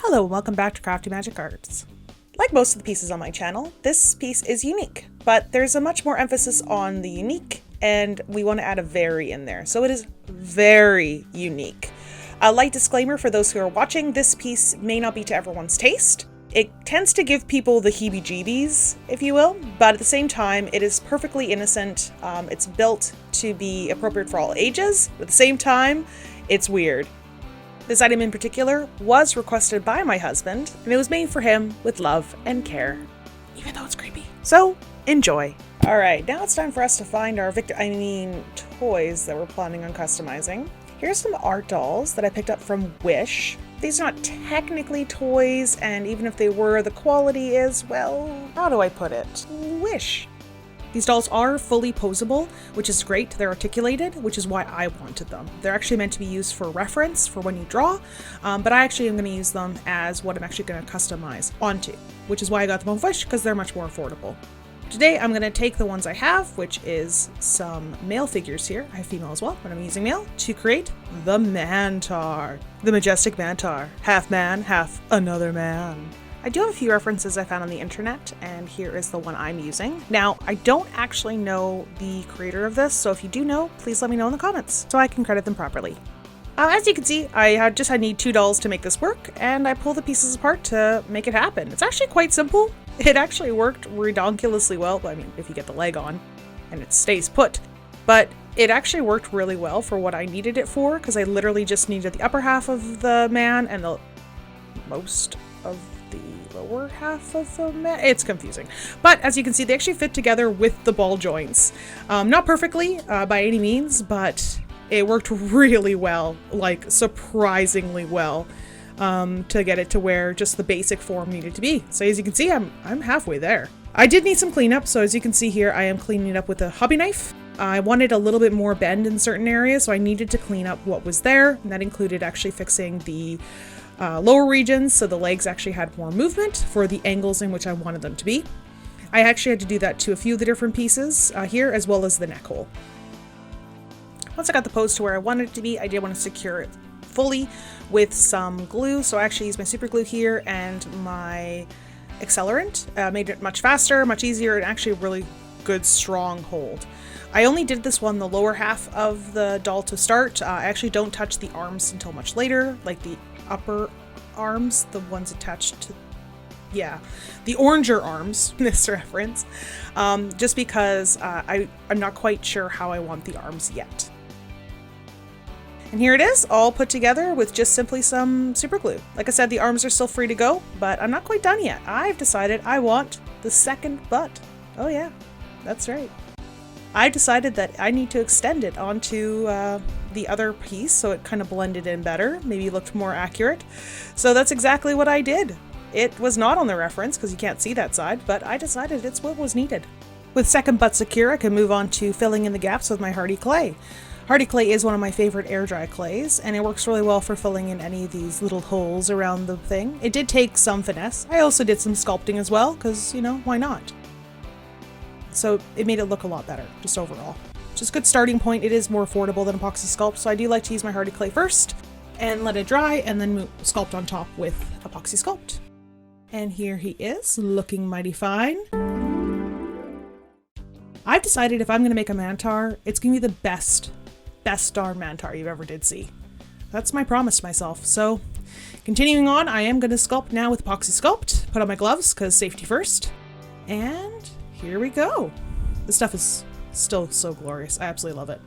Hello and welcome back to Crafty Magic Arts. Like most of the pieces on my channel, this piece is unique, but there's a much more emphasis on the unique and we want to add a very in there, so it is very unique. A light disclaimer for those who are watching, this piece may not be to everyone's taste. It tends to give people the heebie-jeebies, if you will, but at the same time, it is perfectly innocent. It's built to be appropriate for all ages, but at the same time, it's weird. This item in particular was requested by my husband, and it was made for him with love and care, even though it's creepy. So, enjoy. Alright, now it's time for us to find our toys that we're planning on customizing. Here's some art dolls that I picked up from Wish. These are not technically toys, and even if they were, the quality is, well, how do I put it? Wish. These dolls are fully posable, which is great. They're articulated, which is why I wanted them. They're actually meant to be used for reference for when you draw, but I actually am going to use them as what I'm actually going to customize onto, which is why I got them on Wish, because they're much more affordable. Today I'm going to take the ones I have, which is some male figures here. I have female as well, but I'm using male to create the Mantaur. The Majestic Mantaur. Half man, half another man. I do have a few references I found on the internet, and here is the one I'm using. Now, I don't actually know the creator of this, so if you do know, please let me know in the comments so I can credit them properly. As you can see, I need 2 dolls to make this work, and I pull the pieces apart to make it happen. It's actually quite simple. It actually worked redonkulously well. I mean, if you get the leg on and it stays put, but it actually worked really well for what I needed it for, because I literally just needed the upper half of the man and the most of the lower half of the man. It's confusing, but as you can see, they actually fit together with the ball joints. Not perfectly by any means, but it worked really well, like surprisingly well, to get it to where just the basic form needed to be. So as you can see, I'm halfway there. I did need some cleanup, so as you can see here, I am cleaning it up with a hobby knife. I wanted a little bit more bend in certain areas, so I needed to clean up what was there, and that included actually fixing the lower regions so the legs actually had more movement for the angles in which I wanted them to be. I actually had to do that to a few of the different pieces here, as well as the neck hole. Once I got the pose to where I wanted it to be, I did want to secure it fully with some glue, so I actually used my super glue here and my accelerant. Made it much faster, much easier, and actually a really good strong hold. I only did this one the lower half of the doll to start. I actually don't touch the arms until much later, like the upper arms, the ones attached to, yeah, the oranger arms, this reference, just because I'm not quite sure how I want the arms yet. And here it is, all put together with just simply some super glue. Like I said, the arms are still free to go, but I'm not quite done yet. I've decided I want the second butt. Oh yeah, that's right. I decided that I need to extend it onto the other piece so it kind of blended in better, maybe looked more accurate. So that's exactly what I did. It was not on the reference because you can't see that side, but I decided it's what was needed. With second butt secure, I can move on to filling in the gaps with my Hardy clay. Hardy clay is one of my favorite air dry clays, and it works really well for filling in any of these little holes around the thing. It did take some finesse. I also did some sculpting as well, because, you know, why not? So it made it look a lot better, just overall. Just a good starting point. It is more affordable than epoxy sculpt, so I do like to use my Hardy clay first, and let it dry, and then sculpt on top with epoxy sculpt. And here he is, looking mighty fine. I've decided if I'm going to make a Mantaur, it's going to be the best darn Mantaur you ever did see. That's my promise to myself. So continuing on, I am going to sculpt now with epoxy sculpt. Put on my gloves because safety first. And here we go. This stuff is still so glorious. I absolutely love it.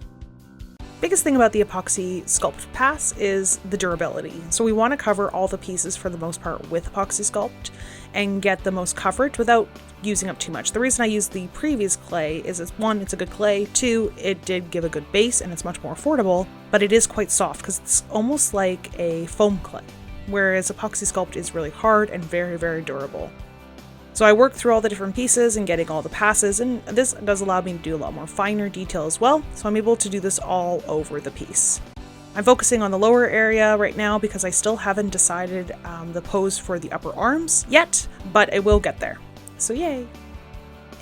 Biggest thing about the epoxy sculpt pass is the durability. So we want to cover all the pieces for the most part with epoxy sculpt and get the most coverage without using up too much. The reason I used the previous clay is one, it's a good clay, two, it did give a good base and it's much more affordable, but it is quite soft because it's almost like a foam clay, whereas epoxy sculpt is really hard and very, very durable. So I worked through all the different pieces and getting all the passes, and this does allow me to do a lot more finer detail as well, so I'm able to do this all over the piece. I'm focusing on the lower area right now because I still haven't decided the pose for the upper arms yet, but I will get there. So yay!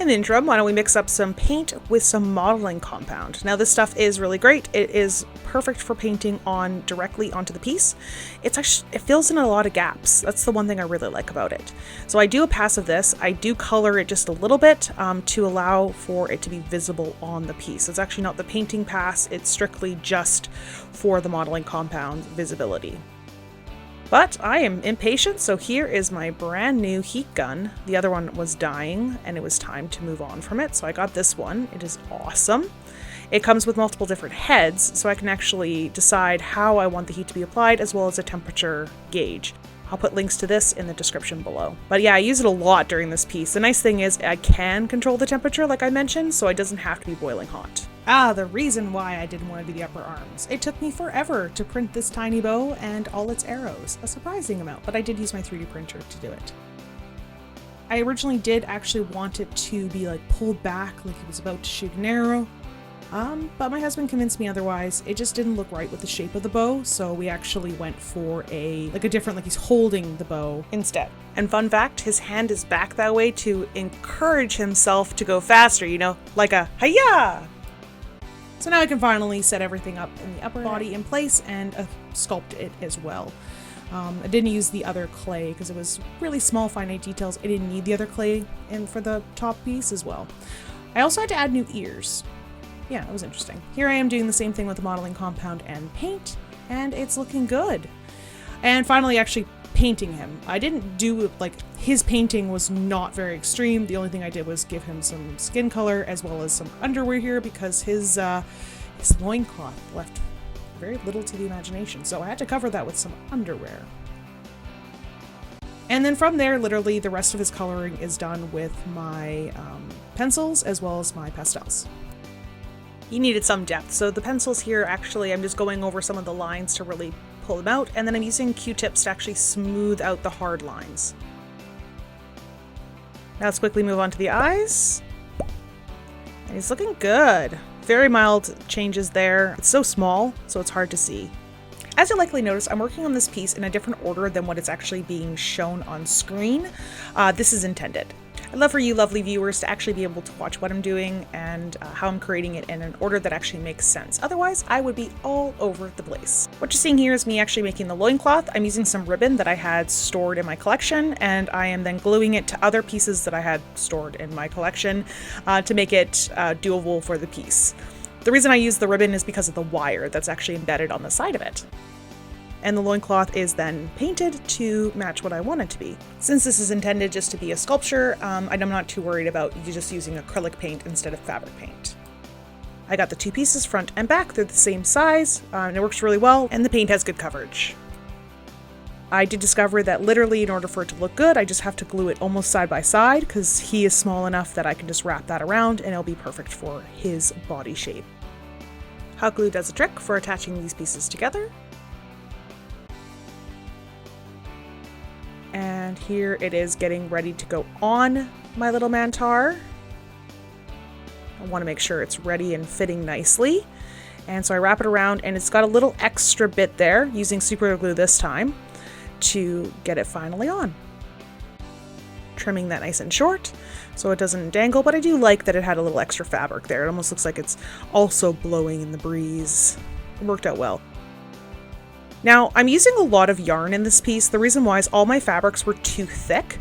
In the interim, why don't we mix up some paint with some modeling compound. Now this stuff is really great. It is perfect for painting on directly onto the piece. It fills in a lot of gaps. That's the one thing I really like about it. So I do a pass of this. I do color it just a little bit to allow for it to be visible on the piece. It's actually not the painting pass. It's strictly just for the modeling compound visibility. But I am impatient, so here is my brand new heat gun. The other one was dying and it was time to move on from it, so I got this one. It is awesome. It comes with multiple different heads, so I can actually decide how I want the heat to be applied as well as a temperature gauge. I'll put links to this in the description below. But yeah, I use it a lot during this piece. The nice thing is I can control the temperature like I mentioned, so it doesn't have to be boiling hot. The reason why I didn't want to do the upper arms. It took me forever to print this tiny bow and all its arrows, a surprising amount, but I did use my 3D printer to do it. I originally did actually want it to be like pulled back like it was about to shoot an arrow, but my husband convinced me otherwise. It just didn't look right with the shape of the bow, so we actually went for a different, like he's holding the bow instead. And fun fact, his hand is back that way to encourage himself to go faster, you know, like a hi-ya! So now I can finally set everything up in the upper body in place and sculpt it as well. I didn't use the other clay because it was really small finite details. I didn't need the other clay in for the top piece as well. I also had to add new ears. Yeah, it was interesting. Here I am doing the same thing with the modeling compound and paint, and it's looking good. And finally actually painting him. I didn't do, his painting was not very extreme. The only thing I did was give him some skin color as well as some underwear here because his loincloth left very little to the imagination. So I had to cover that with some underwear. And then from there, literally the rest of his coloring is done with my pencils as well as my pastels. He needed some depth, so the pencils here actually I'm just going over some of the lines to really pull them out, and then I'm using Q-tips to actually smooth out the hard lines. Now let's quickly move on to the eyes. And he's looking good. Very mild changes there. It's so small, so it's hard to see. As you'll likely notice, I'm working on this piece in a different order than what it's actually being shown on screen. This is intended. I'd love for you lovely viewers to actually be able to watch what I'm doing and how I'm creating it in an order that actually makes sense. Otherwise, I would be all over the place. What you're seeing here is me actually making the loincloth. I'm using some ribbon that I had stored in my collection, and I am then gluing it to other pieces that I had stored in my collection to make it doable for the piece. The reason I use the ribbon is because of the wire that's actually embedded on the side of it. And the loincloth is then painted to match what I want it to be. Since this is intended just to be a sculpture, I'm not too worried about you just using acrylic paint instead of fabric paint. I got the two pieces front and back, they're the same size, and it works really well, and the paint has good coverage. I did discover that literally in order for it to look good, I just have to glue it almost side by side because he is small enough that I can just wrap that around and it'll be perfect for his body shape. Hot glue does a trick for attaching these pieces together. And here it is getting ready to go on my little Mantaur. I want to make sure it's ready and fitting nicely. And so I wrap it around, and it's got a little extra bit there, using super glue this time, to get it finally on. Trimming that nice and short so it doesn't dangle, but I do like that it had a little extra fabric there. It almost looks like it's also blowing in the breeze. It worked out well. Now, I'm using a lot of yarn in this piece. The reason why is all my fabrics were too thick,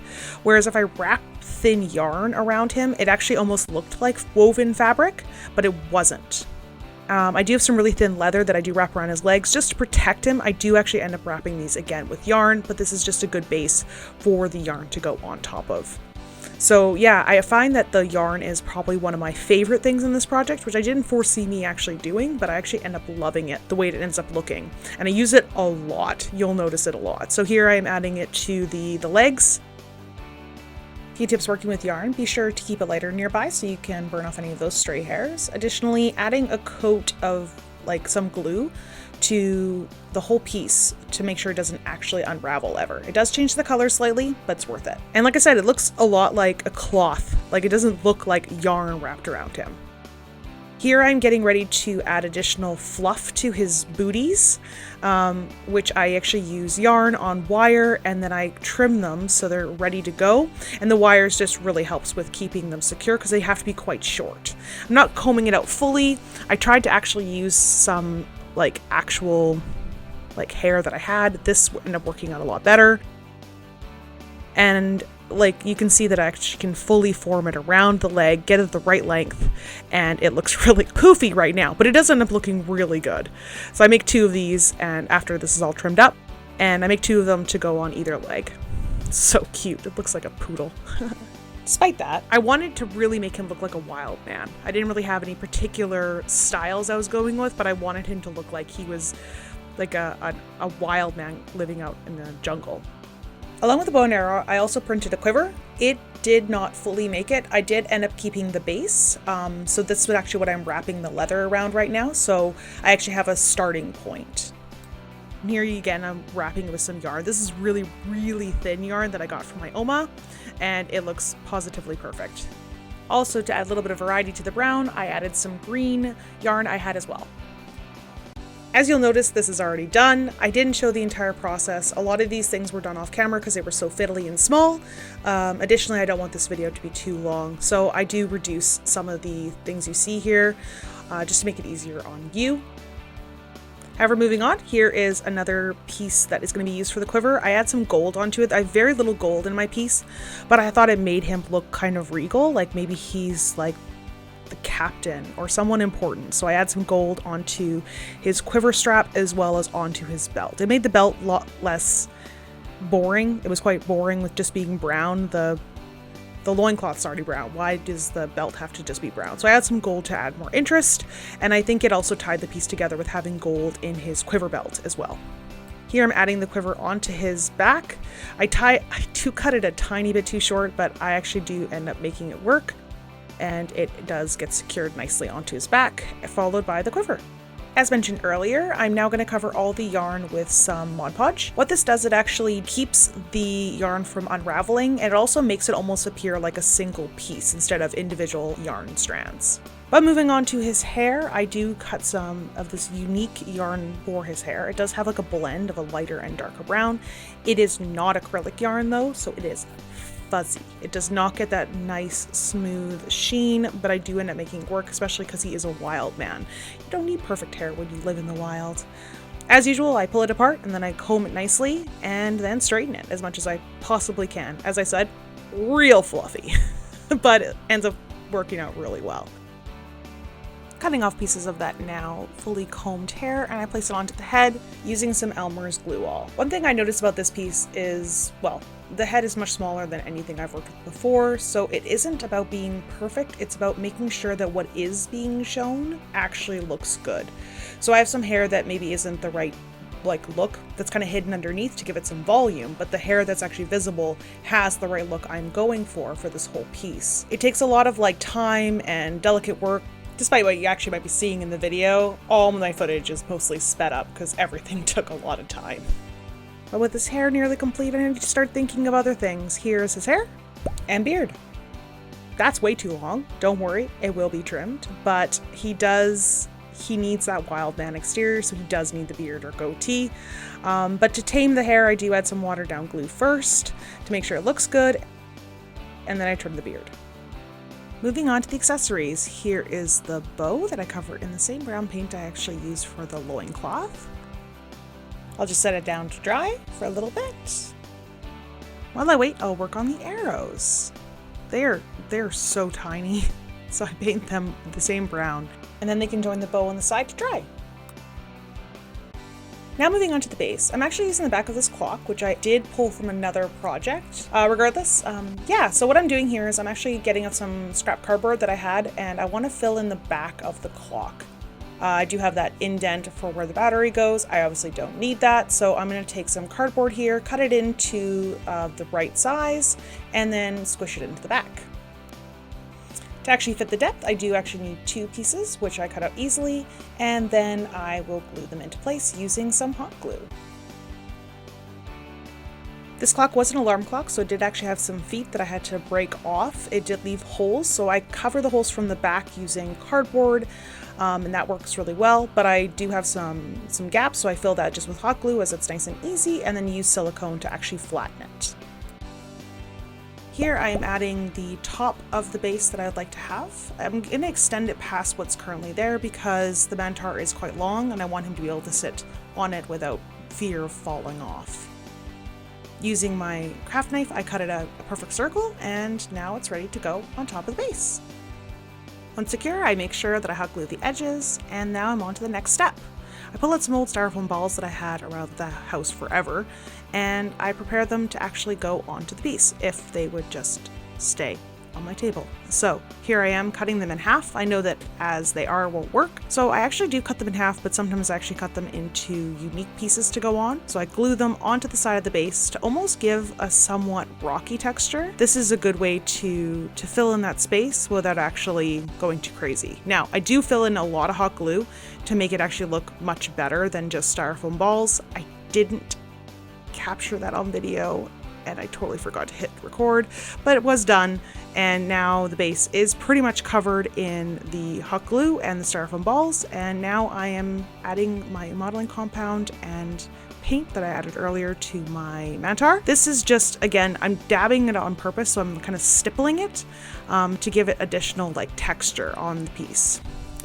whereas if I wrap thin yarn around him, it actually almost looked like woven fabric, but it wasn't. I do have some really thin leather that I do wrap around his legs just to protect him. I do actually end up wrapping these again with yarn, but this is just a good base for the yarn to go on top of. So yeah, I find that the yarn is probably one of my favorite things in this project, which I didn't foresee me actually doing, but I actually end up loving it, the way it ends up looking. And I use it a lot. You'll notice it a lot. So here I am adding it to the legs. Few tips working with yarn: be sure to keep a lighter nearby so you can burn off any of those stray hairs. Additionally, adding a coat of some glue to the whole piece to make sure it doesn't actually unravel ever. It does change the color slightly, but it's worth it. And like I said, it looks a lot like a cloth. It doesn't look like yarn wrapped around him. Here I'm getting ready to add additional fluff to his booties, which I actually use yarn on wire and then I trim them so they're ready to go. And the wires just really helps with keeping them secure because they have to be quite short. I'm not combing it out fully. I tried to actually use some actual hair that I had. This ended up working out a lot better. And you can see that I actually can fully form it around the leg, get it the right length, and it looks really poofy right now, but it does end up looking really good. So I make 2 of these, and after this is all trimmed up, and I make 2 of them to go on either leg. It's so cute. It looks like a poodle. Despite that, I wanted to really make him look like a wild man. I didn't really have any particular styles I was going with, but I wanted him to look like he was like a wild man living out in the jungle. Along with the bow and arrow, I also printed a quiver. It did not fully make it. I did end up keeping the base. So this is actually what I'm wrapping the leather around right now. So I actually have a starting point. And here again, I'm wrapping it with some yarn. This is really, really thin yarn that I got from my Oma, and it looks positively perfect. Also, to add a little bit of variety to the brown, I added some green yarn I had as well. As you'll notice, this is already done. I didn't show the entire process. A lot of these things were done off camera because they were so fiddly and small. Additionally, I don't want this video to be too long, so I do reduce some of the things you see here just to make it easier on you. However, moving on, here is another piece that is going to be used for the quiver. I add some gold onto it. I have very little gold in my piece, but I thought it made him look kind of regal, like maybe he's like the captain or someone important. So I add some gold onto his quiver strap as well as onto his belt. It made the belt a lot less boring. It was quite boring with just being brown. The loincloth's already brown. Why does the belt have to just be brown? So I add some gold to add more interest, and I think it also tied the piece together with having gold in his quiver belt as well. Here I'm adding the quiver onto his back. I do cut it a tiny bit too short, but I actually do end up making it work. And it does get secured nicely onto his back, followed by the quiver. As mentioned earlier, I'm now going to cover all the yarn with some Mod Podge. What this does, it actually keeps the yarn from unraveling, and it also makes it almost appear like a single piece instead of individual yarn strands. But moving on to his hair, I do cut some of this unique yarn for his hair. It does have like a blend of a lighter and darker brown. It is not acrylic yarn though, so it is fuzzy. It does not get that nice smooth sheen, but I do end up making it work, especially because he is a wild man. You don't need perfect hair when you live in the wild. As usual, I pull it apart and then I comb it nicely and then straighten it as much as I possibly can. As I said, real fluffy, but it ends up working out really well. Cutting off pieces of that now fully combed hair, and I place it onto the head using some Elmer's glue all. One thing I noticed about this piece is, well, the head is much smaller than anything I've worked with before, so it isn't about being perfect, it's about making sure that what is being shown actually looks good. So I have some hair that maybe isn't the right look, that's kind of hidden underneath to give it some volume, but the hair that's actually visible has the right look I'm going for this whole piece. It takes a lot of time and delicate work. Despite what you actually might be seeing in the video, all my footage is mostly sped up because everything took a lot of time. But with his hair nearly complete, I need to start thinking of other things. Here's his hair and beard. That's way too long. Don't worry, it will be trimmed, but he needs that wild man exterior, so he does need the beard or goatee. But to tame the hair, I do add some watered down glue first to make sure it looks good, and then I trim the beard. Moving on to the accessories, here is the bow that I cover in the same brown paint I actually used for the loincloth. I'll just set it down to dry for a little bit. While I wait, I'll work on the arrows. They're so tiny, so I paint them the same brown, and then they can join the bow on the side to dry. Now moving on to the base. I'm actually using the back of this clock, which I did pull from another project. Regardless, so what I'm doing here is I'm actually getting out some scrap cardboard that I had, and I want to fill in the back of the clock. I do have that indent for where the battery goes. I obviously don't need that, so I'm going to take some cardboard here, cut it into the right size, and then squish it into the back. To actually fit the depth, I do actually need 2 pieces, which I cut out easily, and then I will glue them into place using some hot glue. This clock was an alarm clock, so it did actually have some feet that I had to break off. It did leave holes, so I cover the holes from the back using cardboard, and that works really well. But I do have some gaps, so I fill that just with hot glue as it's nice and easy, and then use silicone to actually flatten it. Here I am adding the top of the base that I'd like to have. I'm going to extend it past what's currently there because the Mantaur is quite long and I want him to be able to sit on it without fear of falling off. Using my craft knife, I cut it a perfect circle, and now it's ready to go on top of the base. Once secure, I make sure that I hot glue the edges, and now I'm on to the next step. I pull out some old styrofoam balls that I had around the house forever, and I prepare them to actually go onto the piece if they would just stay on my table. So here I am cutting them in half. I know that as they are won't work, so I actually do cut them in half, but sometimes I actually cut them into unique pieces to go on. So I glue them onto the side of the base to almost give a somewhat rocky texture. This is a good way to fill in that space without actually going too crazy. Now, I do fill in a lot of hot glue to make it actually look much better than just styrofoam balls. I didn't capture that on video, and I totally forgot to hit record, but it was done, and now the base is pretty much covered in the hot glue and the styrofoam balls, and now I am adding my modeling compound and paint that I added earlier to my Mantaur. This is just, again, I'm dabbing it on purpose, so I'm kind of stippling it to give it additional texture on the piece.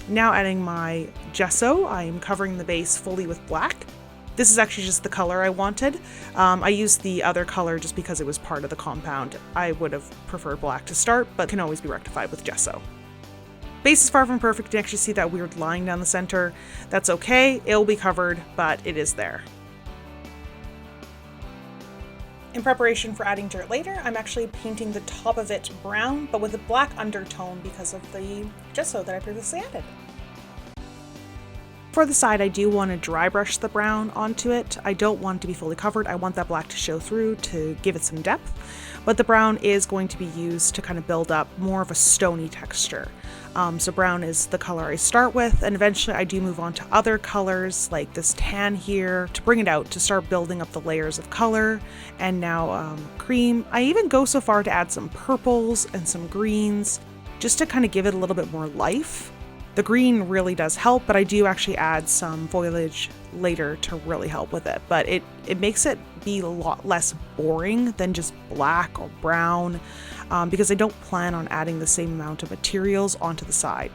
Now adding my gesso, I'm covering the base fully with black. This is actually just the color I wanted. I used the other color just because it was part of the compound. I would have preferred black to start, but can always be rectified with gesso. Base is far from perfect. You can actually see that weird line down the center. That's okay, it'll be covered, but it is there. In preparation for adding dirt later, I'm actually painting the top of it brown, but with a black undertone because of the gesso that I previously added. For the side, I do want to dry brush the brown onto it. I don't want it to be fully covered. I want that black to show through to give it some depth, but the brown is going to be used to kind of build up more of a stony texture. So brown is the color I start with, and eventually I do move on to other colors like this tan here to bring it out, to start building up the layers of color, and now cream. I even go so far to add some purples and some greens just to kind of give it a little bit more life. The green really does help, but I do actually add some foliage later to really help with it. But it makes it be a lot less boring than just black or brown because I don't plan on adding the same amount of materials onto the side.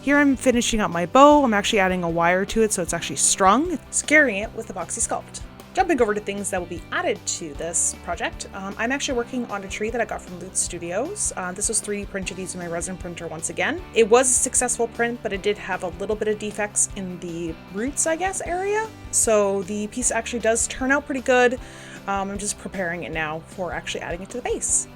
Here I'm finishing up my bow. I'm actually adding a wire to it so it's actually strung, securing it with epoxy sculpt. Jumping over to things that will be added to this project, I'm actually working on a tree that I got from Loot Studios. This was 3D printed using my resin printer once again. It was a successful print, but it did have a little bit of defects in the roots, I guess, area. So the piece actually does turn out pretty good. I'm just preparing it now for actually adding it to the base.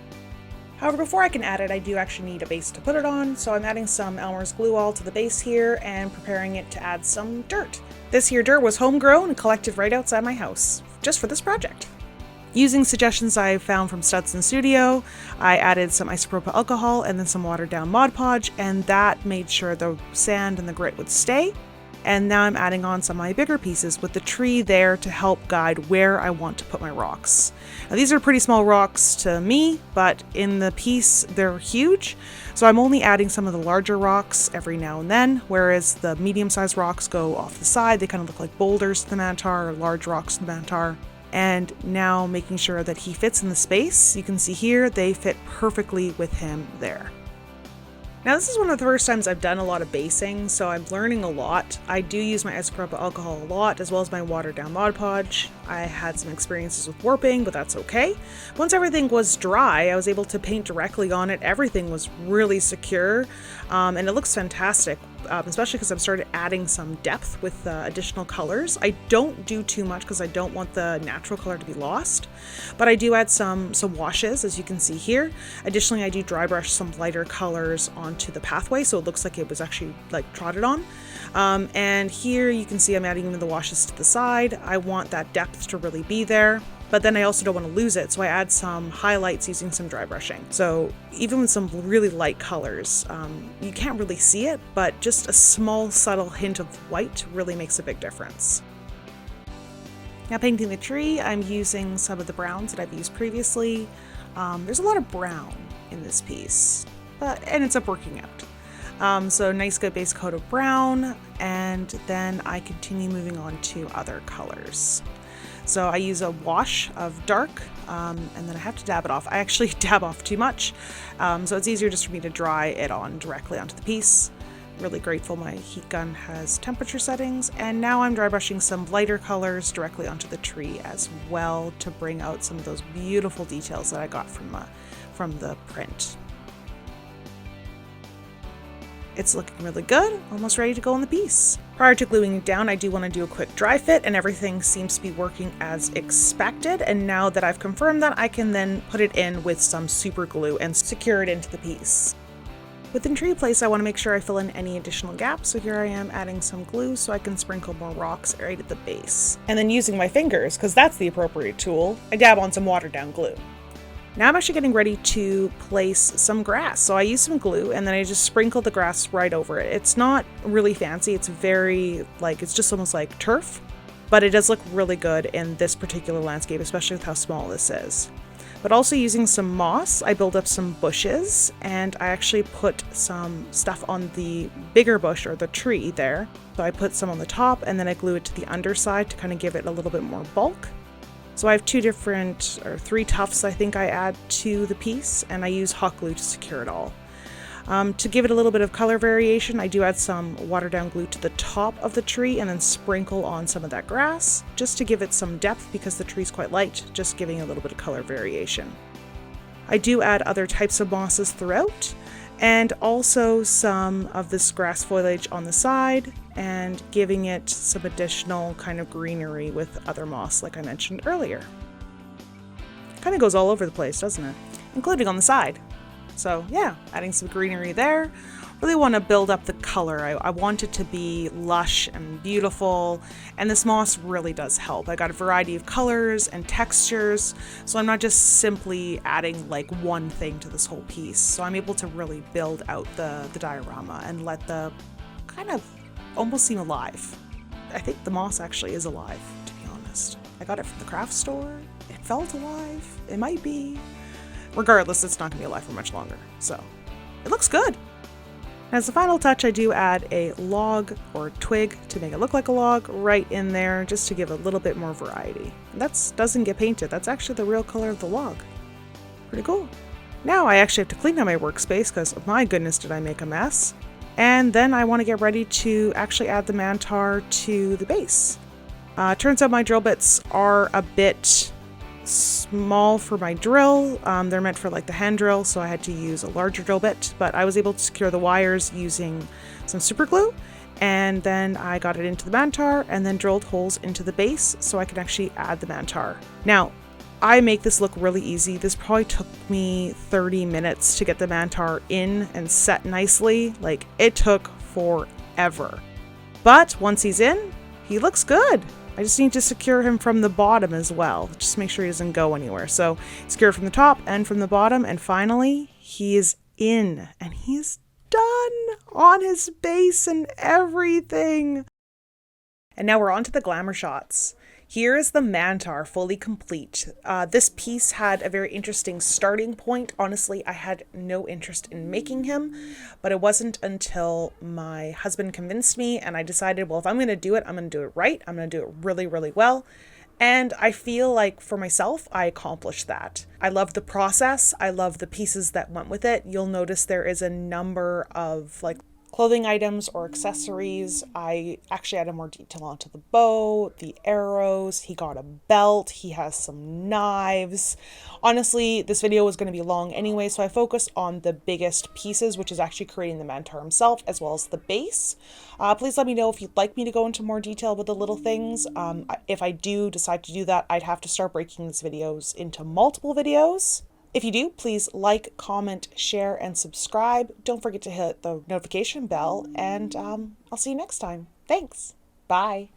However, before I can add it, I do actually need a base to put it on, so I'm adding some Elmer's glue all to the base here and preparing it to add some dirt. This here dirt was homegrown and collected right outside my house, just for this project. Using suggestions I found from Studson Studio, I added some isopropyl alcohol and then some watered down Mod Podge, and that made sure the sand and the grit would stay. And now I'm adding on some of my bigger pieces with the tree there to help guide where I want to put my rocks. Now these are pretty small rocks to me, but in the piece they're huge. So I'm only adding some of the larger rocks every now and then, whereas the medium-sized rocks go off the side. They kind of look like boulders to the Mantaur or large rocks to the Mantaur. And now making sure that he fits in the space. You can see here they fit perfectly with him there. Now this is one of the first times I've done a lot of basing, so I'm learning a lot. I do use my isopropyl alcohol a lot, as well as my watered down Mod Podge. I had some experiences with warping, but that's okay. Once everything was dry, I was able to paint directly on it. Everything was really secure, and it looks fantastic, especially because I've started adding some depth with additional colors. I don't do too much because I don't want the natural color to be lost, but I do add some washes, as you can see here. Additionally, I do dry brush some lighter colors onto the pathway, so it looks like it was actually trotted on. And here you can see I'm adding even the washes to the side. I want that depth to really be there, but then I also don't want to lose it, so I add some highlights using some dry brushing. So even with some really light colors, you can't really see it, but just a small subtle hint of white really makes a big difference. Now painting the tree, I'm using some of the browns that I've used previously. There's a lot of brown in this piece, but it ends up working out. So nice good base coat of brown, and then I continue moving on to other colors. So I use a wash of dark, and then I have to dab it off. I actually dab off too much, so it's easier just for me to dry it on directly onto the piece. Really grateful my heat gun has temperature settings, and now I'm dry brushing some lighter colors directly onto the tree as well to bring out some of those beautiful details that I got from the print. It's looking really good, almost ready to go in the piece. Prior to gluing it down, I do want to do a quick dry fit, and everything seems to be working as expected. And now that I've confirmed that, I can then put it in with some super glue and secure it into the piece. Within tree place, I want to make sure I fill in any additional gaps, so here I am adding some glue so I can sprinkle more rocks right at the base. And then using my fingers, because that's the appropriate tool, I dab on some watered down glue. Now I'm actually getting ready to place some grass. So I use some glue and then I just sprinkle the grass right over it. It's not really fancy, it's very it's just almost like turf, but it does look really good in this particular landscape, especially with how small this is. But also using some moss, I build up some bushes, and I actually put some stuff on the bigger bush or the tree there. So I put some on the top and then I glue it to the underside to kind of give it a little bit more bulk. So I have three tufts I think I add to the piece, and I use hot glue to secure it all. To give it a little bit of color variation, I do add some watered down glue to the top of the tree and then sprinkle on some of that grass just to give it some depth because the tree's quite light, just giving a little bit of color variation. I do add other types of mosses throughout, and also some of this grass foliage on the side and giving it some additional kind of greenery with other moss like I mentioned earlier. Kind of goes all over the place, doesn't it? Including on the side. So yeah, adding some greenery there. Really want to build up the color. I want it to be lush and beautiful, and this moss really does help. I got a variety of colors and textures, so I'm not just simply adding like one thing to this whole piece. So I'm able to really build out the diorama and let the kind of almost seem alive. I think the moss actually is alive, to be honest. I got it from the craft store. It felt alive. It might be. Regardless, it's not going to be alive for much longer, so it looks good. As a final touch, I do add a log or twig to make it look like a log right in there, just to give a little bit more variety. And that doesn't get painted, that's actually the real color of the log. Pretty cool. Now I actually have to clean out my workspace because my goodness did I make a mess. And then I want to get ready to actually add the Mantaur to the base. Turns out my drill bits are a bit small for my drill. They're meant for like the hand drill, so I had to use a larger drill bit, but I was able to secure the wires using some super glue, and then I got it into the Mantaur and then drilled holes into the base so I can actually add the Mantaur. Now, I make this look really easy. This probably took me 30 minutes to get the Mantaur in and set nicely. Like, it took forever. But once he's in, he looks good. I just need to secure him from the bottom as well, just to make sure he doesn't go anywhere. So secure from the top and from the bottom, and finally he is in, and he's done on his base and everything. And now we're on to the glamour shots. Here is the Mantaur fully complete. This piece had a very interesting starting point. Honestly, I had no interest in making him, but it wasn't until my husband convinced me and I decided, well, if I'm going to do it, I'm going to do it right. I'm going to do it really, really well. And I feel like for myself, I accomplished that. I love the process. I love the pieces that went with it. You'll notice there is a number of clothing items or accessories. I actually added more detail onto the bow, the arrows. He got a belt. He has some knives. Honestly, this video was going to be long anyway, so I focused on the biggest pieces, which is actually creating the Mantaur himself as well as the base. Please let me know if you'd like me to go into more detail with the little things. If I do decide to do that, I'd have to start breaking these videos into multiple videos. If you do, please like, comment, share, and subscribe. Don't forget to hit the notification bell, and I'll see you next time. Thanks. Bye.